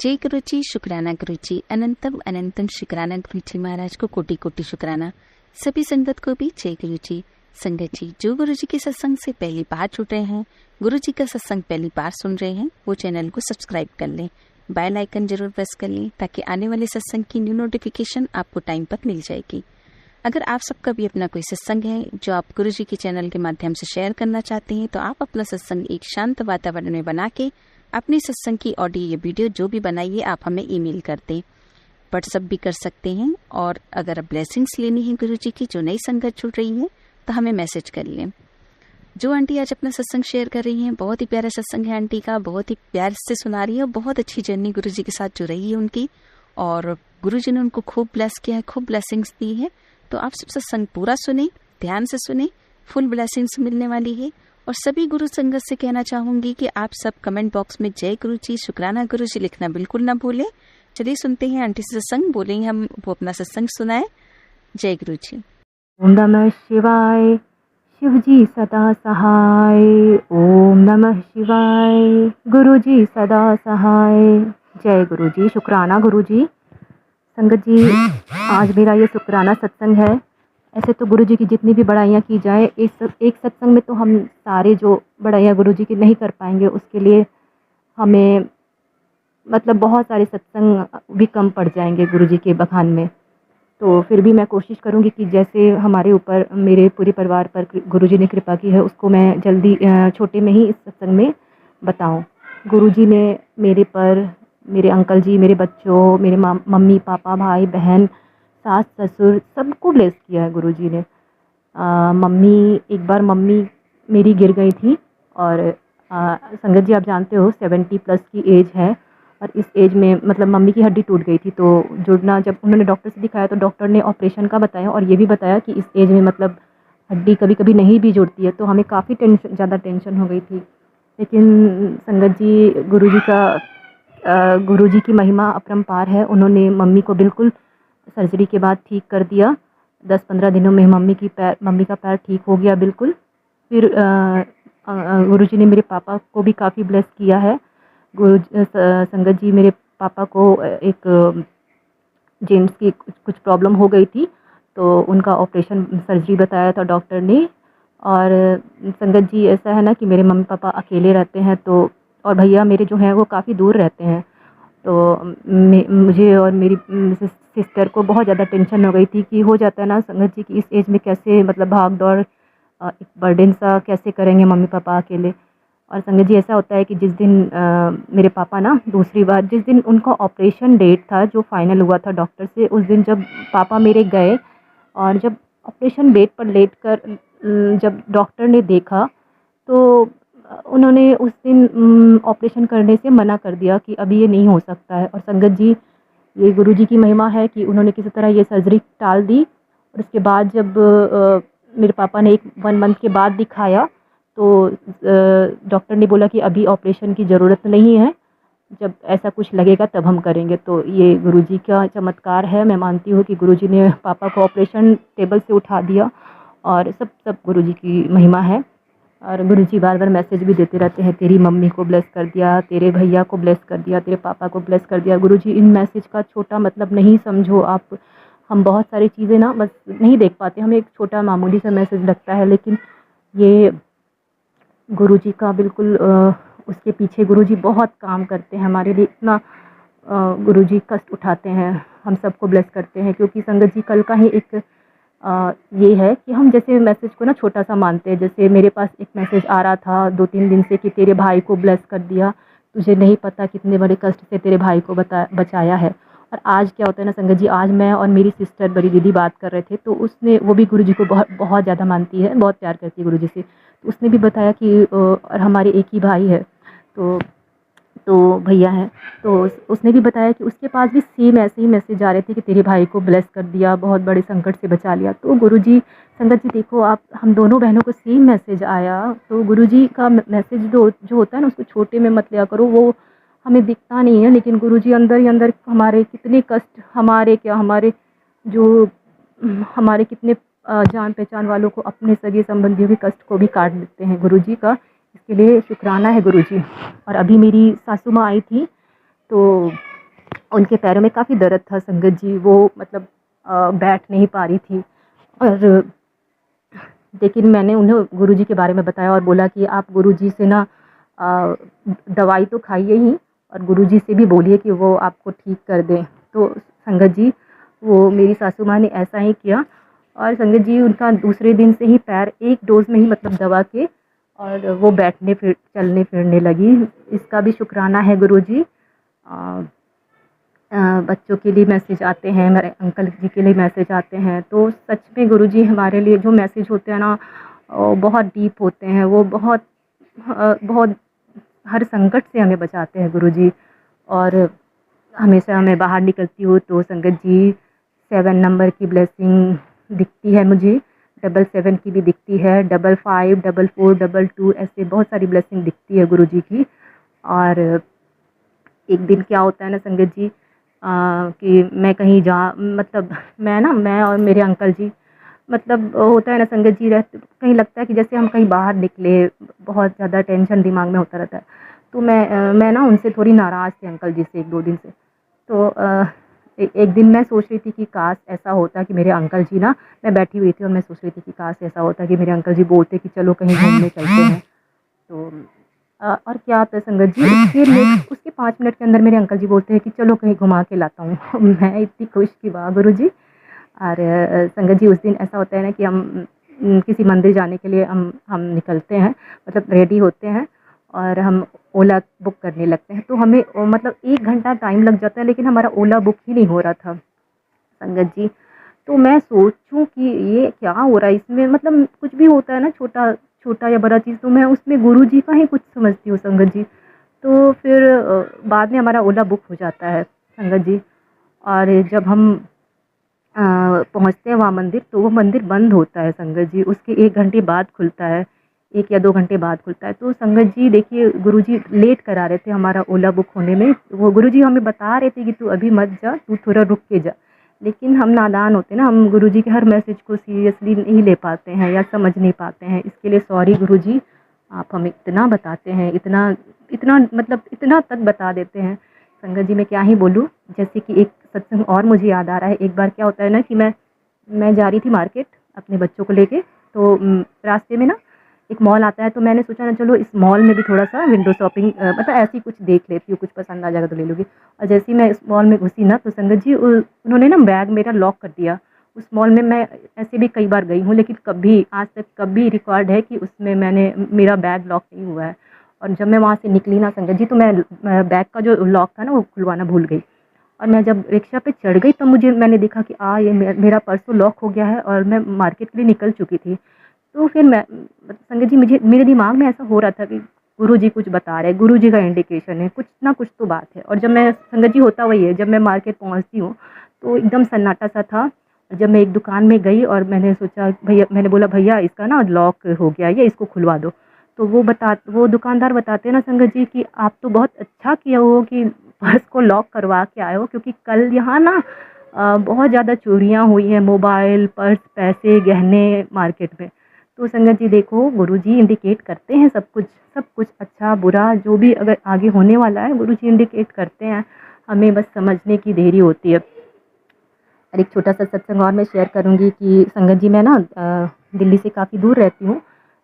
जय गुरुजी, शुक्राना गुरुजी, अनंतम अनंतम शुक्राना गुरुजी महाराज को कोटि कोटि शुक्राना। सभी संगत को भी जय गुरुजी। संगत जी, जो गुरुजी के सत्संग से पहली बार जुड़ रहे हैं, गुरुजी का सत्संग पहली बार सुन रहे हैं, वो चैनल को सब्सक्राइब कर लें, बेल आइकन जरूर प्रेस कर लें ताकि आने वाले सत्संग की न्यू नोटिफिकेशन आपको टाइम पर मिल जाएगी। अगर आप सबका भी अपना कोई सत्संग है जो आप गुरुजी के चैनल के माध्यम से शेयर करना चाहते हैं, तो आप अपना सत्संग एक शांत वातावरण में बना के अपनी सत्संग की ऑडियो या वीडियो जो भी बनाइए आप हमें ईमेल कर दें। व्हाट्सएप भी कर सकते हैं। और अगर ब्लेसिंग्स लेनी है गुरुजी की, जो नई संगत जुड़ रही है, तो हमें मैसेज कर लें। जो आंटी आज अपना सत्संग शेयर कर रही हैं, बहुत ही प्यारा सत्संग है आंटी का, बहुत ही प्यार से सुना रही है और बहुत अच्छी जर्नी गुरुजी के साथ जो रही है उनकी, और गुरुजी ने उनको खूब ब्लेस किया है, खूब ब्लेसिंग्स दी है। तो आप सब सत्संग पूरा सुने, ध्यान से सुने, फुल ब्लेसिंग्स मिलने वाली है। और सभी गुरु संगत से कहना चाहूंगी कि आप सब कमेंट बॉक्स में जय गुरुजी, शुक्राना गुरुजी लिखना बिल्कुल ना भूलें। चलिए सुनते हैं आंटी से सत्संग, बोलेंगे हम, वो अपना सत्संग सुनाए। जय गुरुजी। ओम नमः शिवाय। शिवजी सदा सहाय। ओम नमः शिवाय। गुरुजी सदा सहाय। जय गुरुजी, शुक्राना गुरुजी। संगत जी, आज मेरा ये शुक्राना सत्संग है। ऐसे तो गुरुजी की जितनी भी बड़ाइयाँ की जाए, एक सत्संग में तो हम सारे जो बड़ाइयाँ गुरुजी की नहीं कर पाएंगे, उसके लिए हमें मतलब बहुत सारे सत्संग भी कम पड़ जाएंगे गुरुजी के बखान में। तो फिर भी मैं कोशिश करूंगी कि जैसे हमारे ऊपर, मेरे पूरे परिवार पर गुरुजी ने कृपा की है, उसको मैं जल्दी छोटे में ही इस सत्संग में बताऊं। गुरुजी ने मेरे पर, मेरे अंकल जी, मेरे बच्चों, मेरे मम्मी पापा, भाई बहन, सास ससुर, सबको ब्लेस किया है गुरुजी ने। एक बार मम्मी मेरी गिर गई थी और संगत जी आप जानते हो 70 प्लस की एज है, और इस एज में मतलब मम्मी की हड्डी टूट गई थी। तो जुड़ना, जब उन्होंने डॉक्टर से दिखाया तो डॉक्टर ने ऑपरेशन का बताया, और ये भी बताया कि इस एज में मतलब हड्डी कभी कभी नहीं भी जुड़ती है। तो हमें काफ़ी ज़्यादा टेंशन हो गई थी। लेकिन संगत जी, गुरुजी की महिमा अपरंपार है। उन्होंने मम्मी को बिल्कुल सर्जरी के बाद ठीक कर दिया। 10-15 दिनों में मम्मी का पैर ठीक हो गया बिल्कुल। फिर गुरुजी ने मेरे पापा को भी काफ़ी ब्लेस किया है। संगत जी, मेरे पापा को एक जेम्स की कुछ प्रॉब्लम हो गई थी, तो उनका ऑपरेशन सर्जरी बताया था डॉक्टर ने। और संगत जी, ऐसा है ना कि मेरे मम्मी पापा अकेले रहते हैं, तो और भैया मेरे जो हैं वो काफ़ी दूर रहते हैं। तो मुझे और मेरी सिस्टर को बहुत ज़्यादा टेंशन हो गई थी कि हो जाता है ना संगत जी कि इस एज में कैसे मतलब भाग दौड़, एक बर्डन सा कैसे करेंगे मम्मी पापा अकेले। और संगत जी, ऐसा होता है कि जिस दिन मेरे पापा ना दूसरी बार, जिस दिन उनका ऑपरेशन डेट था जो फाइनल हुआ था डॉक्टर से, उस दिन जब पापा मेरे गए और जब ऑपरेशन बेड पर लेट कर जब डॉक्टर ने देखा, तो उन्होंने उस दिन ऑपरेशन करने से मना कर दिया कि अभी ये नहीं हो सकता है। और संगत जी, ये गुरुजी की महिमा है कि उन्होंने किसी तरह ये सर्जरी टाल दी। और उसके बाद जब मेरे पापा ने 1 मंथ के बाद दिखाया, तो डॉक्टर ने बोला कि अभी ऑपरेशन की ज़रूरत नहीं है, जब ऐसा कुछ लगेगा तब हम करेंगे। तो ये गुरुजी का चमत्कार है। मैं मानती हूँ कि गुरुजी ने पापा को ऑपरेशन टेबल से उठा दिया, और सब गुरुजी की महिमा है। और गुरुजी बार बार मैसेज भी देते रहते हैं, तेरी मम्मी को ब्लेस कर दिया, तेरे भैया को ब्लेस कर दिया, तेरे पापा को ब्लेस कर दिया। गुरुजी, इन मैसेज का छोटा मतलब नहीं समझो आप। हम बहुत सारी चीज़ें ना बस नहीं देख पाते, हमें एक छोटा मामूली सा मैसेज लगता है, लेकिन ये गुरुजी का बिल्कुल उसके पीछे गुरुजी बहुत काम करते हैं हमारे लिए। इतना गुरुजी कष्ट उठाते हैं, हम सबको ब्लेस करते हैं। क्योंकि संगत जी, कल का ही एक ये है कि हम जैसे मैसेज को ना छोटा सा मानते हैं। जैसे मेरे पास एक मैसेज आ रहा था 2-3 दिन से कि तेरे भाई को ब्लेस कर दिया, तुझे नहीं पता कितने बड़े कष्ट से तेरे भाई को बचाया है। और आज क्या होता है ना संगत जी, आज मैं और मेरी सिस्टर बड़ी दीदी बात कर रहे थे, तो उसने, वो भी गुरुजी को बहुत ज़्यादा मानती है, बहुत प्यार करती है गुरुजी से। तो उसने भी बताया कि और हमारे एक ही भाई है, तो भैया हैं, तो उसने भी बताया कि उसके पास भी सेम ऐसे ही मैसेज आ रहे थे कि तेरे भाई को ब्लेस कर दिया, बहुत बड़े संकट से बचा लिया। तो गुरुजी, संगत जी देखो आप, हम दोनों बहनों को सेम मैसेज आया। तो गुरुजी का मैसेज जो होता है ना, उसको छोटे में मत लिया करो, वो हमें दिखता नहीं है, लेकिन गुरुजी अंदर ही अंदर हमारे कितने कष्ट, हमारे कितने जान पहचान वालों को, अपने सगे संबंधियों के कष्ट को भी काट देते हैं गुरुजी का। इसके लिए शुक्राना है गुरुजी। और अभी मेरी सासू माँ आई थी, तो उनके पैरों में काफ़ी दर्द था संगत जी, वो मतलब बैठ नहीं पा रही थी। और लेकिन मैंने उन्हें गुरुजी के बारे में बताया और बोला कि आप गुरुजी से ना अ, दवाई तो खाइए ही, और गुरुजी से भी बोलिए कि वो आपको ठीक कर दें। तो संगत जी, वो मेरी सासू माँ ने ऐसा ही किया, और संगत जी उनका दूसरे दिन से ही पैर एक डोज़ में ही मतलब दवा के, और वो बैठने फिर चलने फिरने लगी। इसका भी शुक्राना है गुरुजी। अ बच्चों के लिए मैसेज आते हैं, मेरे अंकल जी के लिए मैसेज आते हैं, तो सच में गुरुजी हमारे लिए जो मैसेज होते हैं ना, बहुत डीप होते हैं। वो बहुत हर संकट से हमें बचाते हैं गुरुजी। और हमेशा मैं बाहर निकलती हूँ तो संगत जी 7 नंबर की ब्लेसिंग दिखती है मुझे, 777 की भी दिखती है, 55, 44, 22, ऐसे बहुत सारी ब्लेसिंग दिखती है गुरुजी की। और एक दिन क्या होता है ना संगत जी, कि मैं कहीं जा मतलब मैं और मेरे अंकल जी, मतलब होता है ना संगत जी, रहते कहीं लगता है कि जैसे हम कहीं बाहर निकले, बहुत ज़्यादा टेंशन दिमाग में होता रहता है। तो मैं ना उनसे थोड़ी नाराज़ थी, अंकल जी से 1-2 दिन से। तो एक दिन मैं सोच रही थी कि काश ऐसा होता कि मेरे अंकल जी ना, मैं बैठी हुई थी और मैं सोच रही थी कि काश ऐसा होता कि मेरे अंकल जी बोलते कि चलो कहीं घूमने चलते हैं। तो और क्या होता है संगत जी, उसके 5 मिनट के अंदर मेरे अंकल जी बोलते हैं कि चलो कहीं घुमा के लाता हूँ। मैं इतनी खुश कि वाह गुरुजी। और संगत जी उस दिन ऐसा होता है ना कि हम किसी मंदिर जाने के लिए हम निकलते हैं, मतलब रेडी होते हैं, और हम ओला बुक करने लगते हैं। तो हमें मतलब 1 घंटा टाइम लग जाता है, लेकिन हमारा ओला बुक ही नहीं हो रहा था संगत जी। तो मैं सोचूँ कि ये क्या हो रहा है इसमें, मतलब कुछ भी होता है ना, छोटा छोटा या बड़ा चीज़, तो मैं उसमें गुरुजी का ही कुछ समझती हूँ संगत जी। तो फिर बाद में हमारा ओला बुक हो जाता है संगत जी। और जब हम पहुँचते हैं वहाँ मंदिर, तो वो मंदिर बंद होता है संगत जी, उसके 1 घंटे बाद खुलता है, 1 या 2 घंटे बाद खुलता है। तो संगत जी देखिए, गुरुजी लेट करा रहे थे हमारा ओला बुक होने में। वो गुरुजी हमें बता रहे थे कि तू अभी मत जा, तू थोड़ा रुक के जा। लेकिन हम नादान होते हैं ना, हम गुरुजी के हर मैसेज को सीरियसली नहीं ले पाते हैं या समझ नहीं पाते हैं। इसके लिए सॉरी गुरुजी, आप हमें इतना बताते हैं, इतना इतना मतलब इतना तक बता देते हैं। संगत जी मैं क्या ही बोलूँ। जैसे कि एक सत्संग और मुझे याद आ रहा है। एक बार क्या होता है ना कि मैं जा रही थी मार्केट अपने बच्चों को लेके, तो रास्ते में ना एक मॉल आता है, तो मैंने सोचा ना चलो इस मॉल में भी थोड़ा-सा विंडो शॉपिंग, मतलब ऐसे ही कुछ देख लेती हूँ, कुछ पसंद आ जाएगा तो ले लूँगी। और जैसे ही मैं इस मॉल में घुसी ना, तो संगत जी उन्होंने ना बैग मेरा लॉक कर दिया। उस मॉल में मैं ऐसे भी कई बार गई हूँ, लेकिन कभी आज तक कभी रिकॉर्ड है कि उसमें मेरा बैग लॉक नहीं हुआ है। और जब मैं वहाँ से निकली ना संगत जी, तो मैं बैग का जो लॉक था ना वो खुलवाना भूल गई। और मैं जब रिक्शा पे चढ़ गई, तब मैंने देखा कि ये मेरा पर्स तो लॉक हो गया है, और मैं मार्केट के लिए निकल चुकी थी। तो फिर मैं संगत जी, मुझे मेरे दिमाग में ऐसा हो रहा था कि गुरुजी कुछ बता रहे हैं, गुरुजी का इंडिकेशन है, कुछ ना कुछ तो बात है। और जब मैं संगत जी होता वही है, जब मैं मार्केट पहुँचती हूँ तो एकदम सन्नाटा सा था। जब मैं एक दुकान में गई और मैंने सोचा भैया, मैंने बोला भैया इसका ना लॉक हो गया है, इसको खुलवा दो। तो वो दुकानदार बताते हैं ना संगत जी कि आप तो बहुत अच्छा किया हो कि पर्स को लॉक करवा के आए हो, क्योंकि कल यहाँ ना बहुत ज़्यादा चोरियाँ हुई हैं, मोबाइल, पर्स, पैसे, गहने मार्केट में। तो संगत जी देखो, गुरुजी इंडिकेट करते हैं सब कुछ अच्छा बुरा जो भी अगर आगे होने वाला है, गुरुजी इंडिकेट करते हैं, हमें बस समझने की देरी होती है। और एक छोटा-सा सत्संग और मैं शेयर करूँगी कि संगत जी मैं ना दिल्ली से काफ़ी दूर रहती हूँ।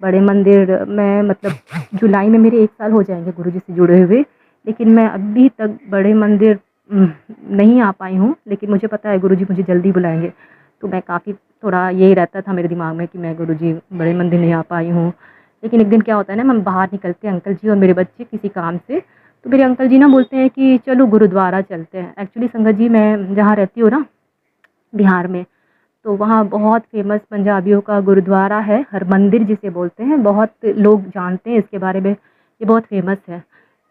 बड़े मंदिर में मतलब जुलाई में मेरे 1 साल हो जाएँगे गुरुजी से जुड़े हुए, लेकिन मैं अभी तक बड़े मंदिर नहीं आ पाई हूँ, लेकिन मुझे पता है गुरुजी मुझे जल्दी बुलाएँगे। तो मैं काफ़ी थोड़ा यही रहता था मेरे दिमाग में कि मैं गुरुजी बड़े मंदिर नहीं आ पाई हूँ। लेकिन एक दिन क्या होता है ना, हम बाहर निकलते हैं अंकल जी और मेरे बच्चे किसी काम से, तो मेरे अंकल जी ना बोलते हैं कि चलो गुरुद्वारा चलते हैं। एक्चुअली संगत जी मैं जहाँ रहती हूँ ना बिहार में, तो वहाँ बहुत फ़ेमस पंजाबियों का गुरुद्वारा है, हरमंदिर जिसे बोलते हैं, बहुत लोग जानते हैं इसके बारे में, ये बहुत फ़ेमस है।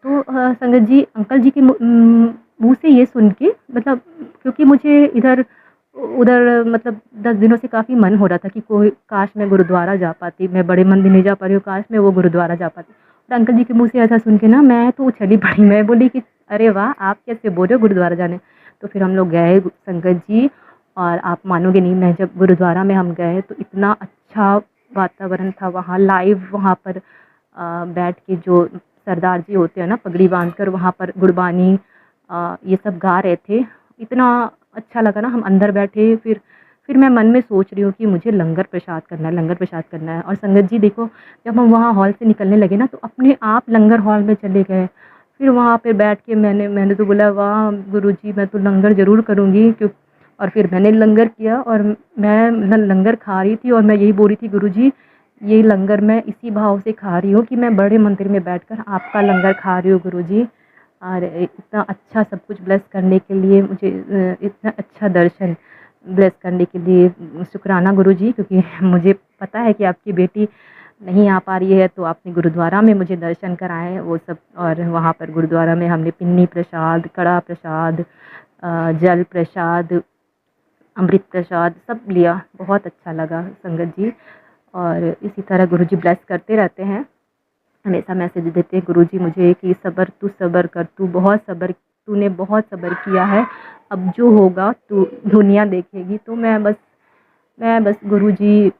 तो संगत जी अंकल जी के मुँह से ये सुन के, मतलब क्योंकि मुझे इधर उधर मतलब 10 दिनों से काफ़ी मन हो रहा था कि कोई काश मैं गुरुद्वारा जा पाती, मैं बड़े मंदिर नहीं जा पा रही हूँ, काश मैं वो गुरुद्वारा जा पाती। और अंकल जी के मुँह से ऐसा सुन के ना मैं तो उछली पड़ी, मैं बोली कि अरे वाह! आप कैसे बोल रहे हो गुरुद्वारा जाने? तो फिर हम लोग गए संगत जी, और आप मानोगे नहीं, मैं जब गुरुद्वारा में हम गए तो इतना अच्छा वातावरण था वहाँ, लाइव वहाँ पर बैठ के जो सरदार जी होते हैं ना पगड़ी बांधकर, वहाँ पर गुरबानी ये सब गा रहे थे। इतना अच्छा लगा ना, हम अंदर बैठे, फिर मैं मन में सोच रही हूँ कि मुझे लंगर प्रसाद करना है, लंगर प्रसाद करना है। और संगत जी देखो, जब हम वहाँ हॉल से निकलने लगे ना, तो अपने आप लंगर हॉल में चले गए। फिर वहाँ पे बैठ के मैंने तो बोला, वाह गुरुजी, मैं तो लंगर ज़रूर करूँगी। क्यों और फिर मैंने लंगर किया, और मैं लंगर खा रही थी, और मैं यही बोल रही थी, गुरुजी ये लंगर मैं इसी भाव से खा रही हूँ कि मैं बड़े मंदिर में बैठकर आपका लंगर खा रही हूँ गुरुजी। और इतना अच्छा सब कुछ ब्लेस करने के लिए, मुझे इतना अच्छा दर्शन ब्लेस करने के लिए शुक्राना गुरुजी। क्योंकि मुझे पता है कि आपकी बेटी नहीं आ पा रही है, तो आपने गुरुद्वारा में मुझे दर्शन कराए वो सब। और वहाँ पर गुरुद्वारा में हमने पिन्नी प्रसाद, कड़ा प्रसाद, जल प्रसाद, अमृत प्रसाद सब लिया। बहुत अच्छा लगा संगत जी। और इसी तरह गुरुजी ब्लेस करते रहते हैं, हमेशा मैसेज देते हैं गुरुजी मुझे कि सब्र कर, तू बहुत सब्र, तूने बहुत सब्र किया है, अब जो होगा तू दुनिया देखेगी। तो मैं बस गुरुजी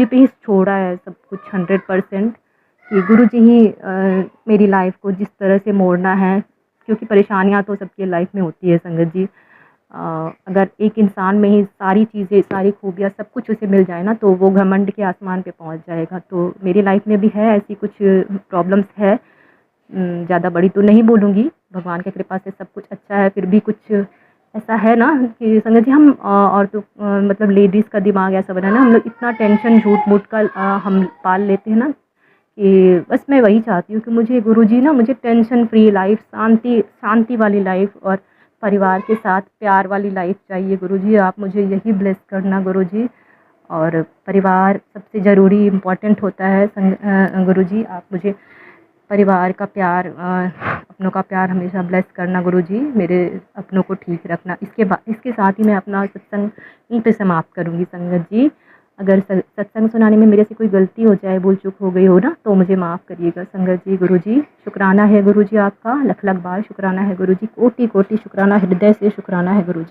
पे ही छोड़ा है सब कुछ 100%, कि गुरुजी ही मेरी लाइफ को जिस तरह से मोड़ना है। क्योंकि परेशानियां तो सबके लाइफ में होती है संगत जी। अगर एक इंसान में ही सारी चीज़ें, सारी खूबियाँ, सब कुछ उसे मिल जाए ना, तो वो घमंड के आसमान पे पहुंच जाएगा। तो मेरी लाइफ में भी है ऐसी कुछ प्रॉब्लम्स है, ज़्यादा बड़ी तो नहीं बोलूँगी, भगवान की कृपा से सब कुछ अच्छा है। फिर भी कुछ ऐसा है ना कि संगत जी, हम औरतों मतलब लेडीज़ का दिमाग ऐसा बना है ना, हम लोग इतना टेंशन झूठ मूठ का हम पाल लेते हैं ना, कि बस मैं वही चाहती हूँ कि मुझे गुरुजी ना, मुझे टेंशन फ्री लाइफ, शांति वाली लाइफ, और परिवार के साथ प्यार वाली लाइफ चाहिए गुरुजी। आप मुझे यही ब्लेस करना गुरुजी। और परिवार सबसे ज़रूरी इम्पोर्टेंट होता है गुरुजी। आप मुझे परिवार का प्यार, अपनों का प्यार हमेशा ब्लेस करना गुरुजी। मेरे अपनों को ठीक रखना। इसके साथ ही मैं अपना सत्संग यहीं पे समाप्त करूँगी संगत जी। अगर सत्संग सुनाने में मेरे से कोई गलती हो जाए, भूल चूक हो गई हो ना, तो मुझे माफ़ करिएगा संगत जी। गुरुजी शुक्राना है गुरुजी, आपका लख लख बार शुक्राना है गुरुजी, कोटि कोटि शुक्राना, हृदय से शुक्राना है गुरुजी।